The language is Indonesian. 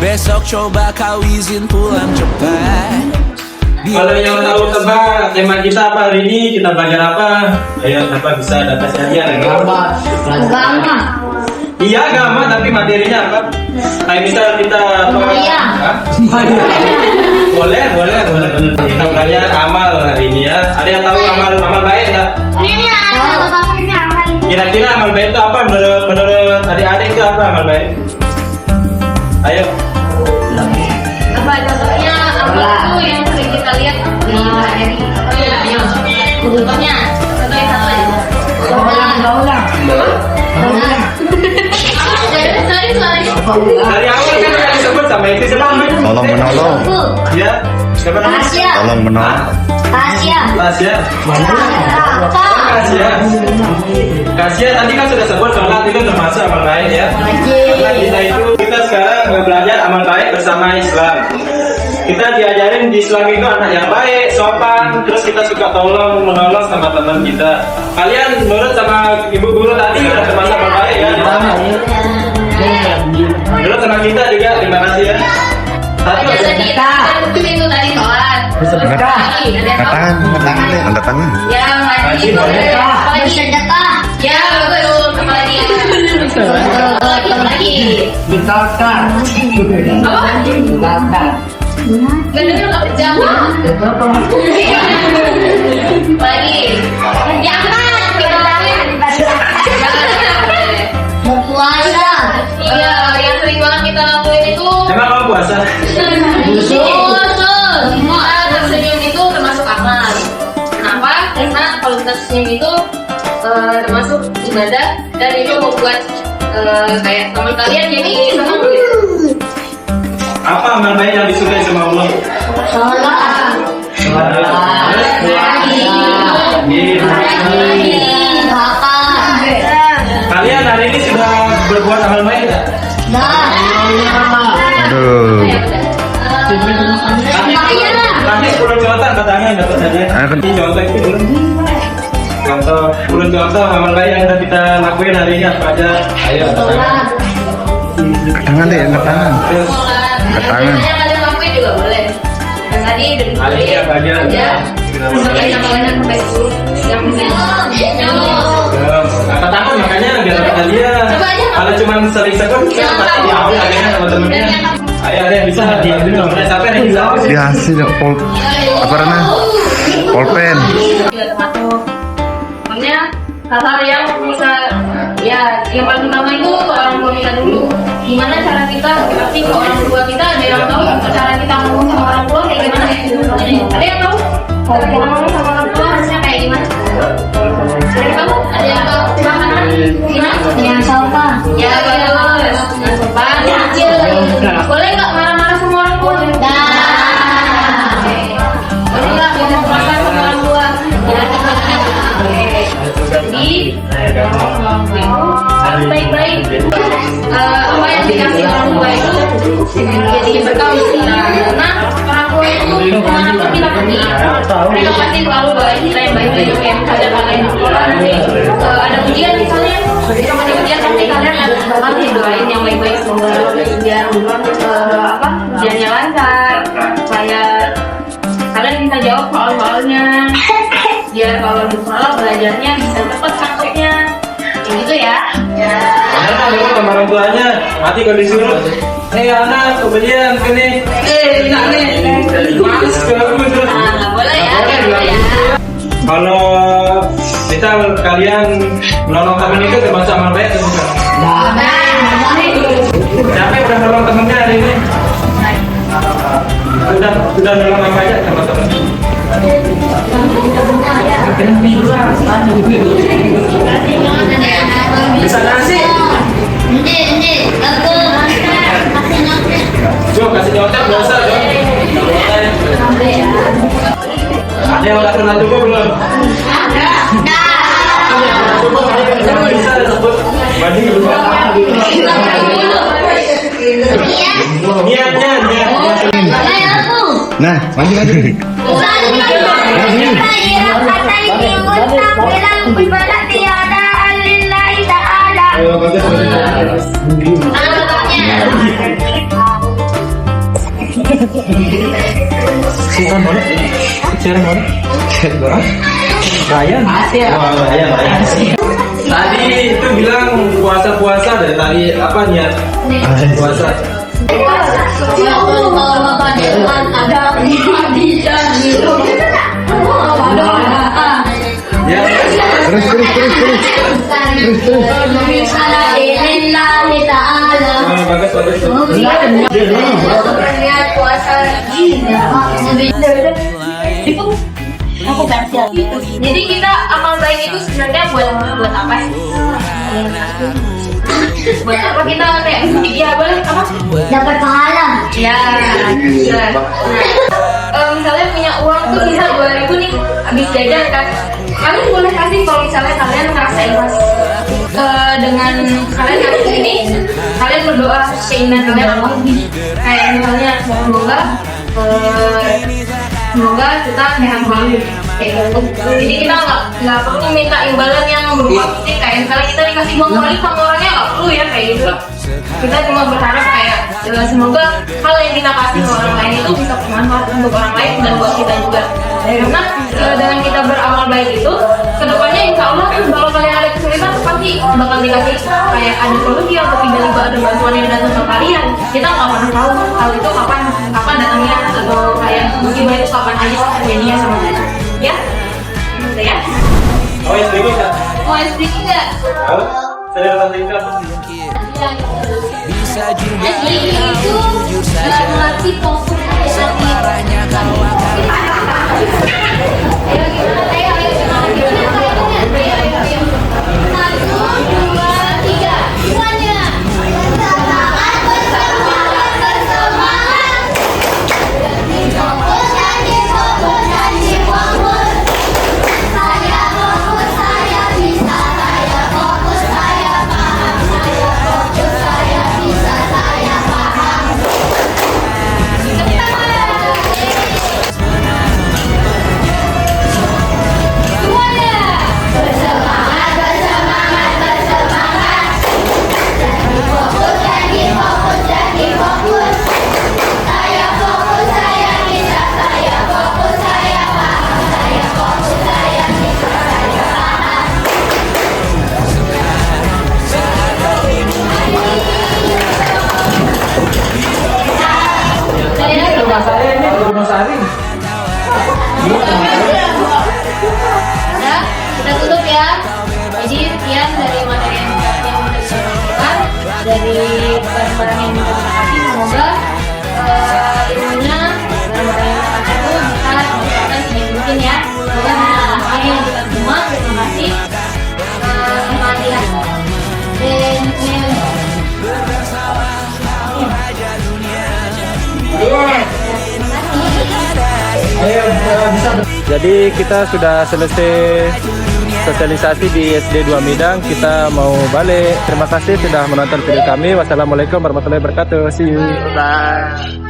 Besok coba kau izin pulang cepat. Kalau yang tahu tebak tema kita apa hari ini, kita belajar apa? Ayo, apa bisa data hadiah? Agama. Iya agama, tapi materinya apa? Kayak misal kita apa? Hah? Boleh. Kita belajar amal hari ini ya. Ada yang tahu amal baik nggak? Ini ada ini amal. Kira-kira amal baik itu apa menurut adik-adik itu apa amal baik? Ayo. Apa contohnya amal itu yang sering kita lihat di hari contohnya satu ya. Dari awal kan yang disebut sama itu siapa? Tolong menolong. Ya. Siapa namanya? Tolong menolong. Kasia. Kasia tadi kan sudah sebut sholat itu termasuk amal baik ya. Karena kita sekarang belajar amal baik bersama Islam. Kita diajarin di Islam itu anak yang baik, sopan, terus kita suka tolong menolong sama teman kita. Kalian menurut sama ibu guru tadi udah termasuk amal baik ya? Menurut sama kita juga, terima kasih ya. Satu Itu tadi sholat. Katakan nih, tanda tangan. Yang lagi sedekah. Ya betul, kembali. Lagi. Dikakak. Apa? Bener nggak berjamaah? Lagi. Jangan kita berpuasa. Iya, yang sering banget kita lakuin itu. Emang kamu puasa? Semua tersenyum itu termasuk amal. Kenapa? Karena kalau kita senyum itu termasuk ibadah dan itu membuat kayak teman kalian jadi senang gitu. Apa amal baik yang disukai sama Allah? Sholat. Kalian hari ini sudah berbuat amal baik nggak? Aduh. Nanti 10 contoh katanya dapat hadiah. Ini contoh itu contoh 10 contoh amal baik yang udah kita lakuin hari ini apa aja? Ayo. Tangan deh, angkat tangan. Terus Angkat tangan. Yang kalian lakuin juga boleh. Yang tadi hari ini apa aja? Yang Angkat tangan makanya biar dapat hadiah. Kalau cuma sering sekut kita pasti diambil hadiahnya sama temennya. Ayo ada yang bisa hadiah dulu. Siapa yang bisa? Dikasih pol apa namanya? Polpen. juga termasuk. Makanya hal-hal yang bisa ya yang paling utama itu orang tua kita dulu. Gimana cara kita berarti ke orang tua kita, ada yang tahu cara kita ngomong sama orang tua kayak gimana? Ada yang tahu? Cara kita ngomong sama orang tua harusnya kayak gimana? Dari kamu ada yang tahu gimana? Yang sopan. Ya bagus. Yang sopan. Yang kecil. Boleh nggak marah-marah sama orang tua? Boleh nggak marah-marah sama orang tua? Jadi baik-baik. Apa yang dikasih orang tua itu jadi berkah karena orang tua itu mengatur kita pergi. Mereka pasti selalu doain kita yang baik-baik kayak ada kalian nanti ada ujian misalnya, ketika ada ujian pasti kalian pasti doain yang baik-baik semoga ujian ujiannya lancar, supaya kalian bisa jawab soal-soalnya. Biar kalau di sekolah belajarnya bisa cepat sampainya, gitu ya. Karena memang sama orang tuanya mati kalau disuruh. Anak kemudian ini. Enak nih. Mas bagus. Nggak boleh ya. Kalau kita kalian menolong teman itu termasuk amal baik atau bukan? Siapa yang udah nolong temennya hari ini? Udah nolong apa aja sama temennya? Bisa ngasih? Coba kasih nyontek dosa dong. Ada yang udah pernah coba belum? Coba bisa sebut banding dulu. Niatnya. Nah, maju. Ryan. Tadi itu bilang puasa dari tadi apa niat puasa? Ya. Terus. Bagus. Jadi kita amal baik itu sebenarnya buat apa sih? Buat apa kita kayak ya boleh apa? Dapat pahala. Ya. Misalnya punya uang tuh misal 2.000 nih habis jajan kan. Kalian boleh kasih kalau misalnya kalian merasa ikhlas dengan kalian kasih ini, kalian berdoa keinginan kalian apa? Kayak misalnya semoga kita sehat selalu kayak gitu. Jadi kita nggak perlu minta imbalan yang berupa fisik, kayak misalnya kita dikasih uang balik sama orangnya nggak perlu ya kayak gitu. Kita cuma berharap kayak semoga hal yang kita kasih ke orang lain itu bisa bermanfaat untuk orang lain dan buat kita juga. Karena dengan kita beramal baik itu, kedepannya insya Allah kalau kalian ada kesulitan pasti bakal dikasih kayak ada solusi atau tiba-tiba ada bantuan yang datang ke kalian. Kita nggak pernah tahu hal itu kapan datangnya atau kayak musibah itu kapan aja terjadinya sama kita. Ya, gitu ya. Oh ya sedikit nggak? Mau sedikit nggak? Saya datang tingkat. Bisa juga Jadi kau itu jujur saja melatih fokus separahnya kau akan Ya, kita tutup ya. Jadi sekian dari materi yang kita sampaikan, dari barang-barang yang kita kasih. Semoga ilmunya barang-barang yang kita kasih itu bisa digunakan sedikit mungkin ya. Semoga hal yang kita semua. Terima kasih. Alhamdulillah. Jadi kita sudah selesai sosialisasi di SD 2 Midang. Kita mau balik. Terima kasih sudah menonton video kami. Wassalamualaikum warahmatullahi wabarakatuh. See you. Bye.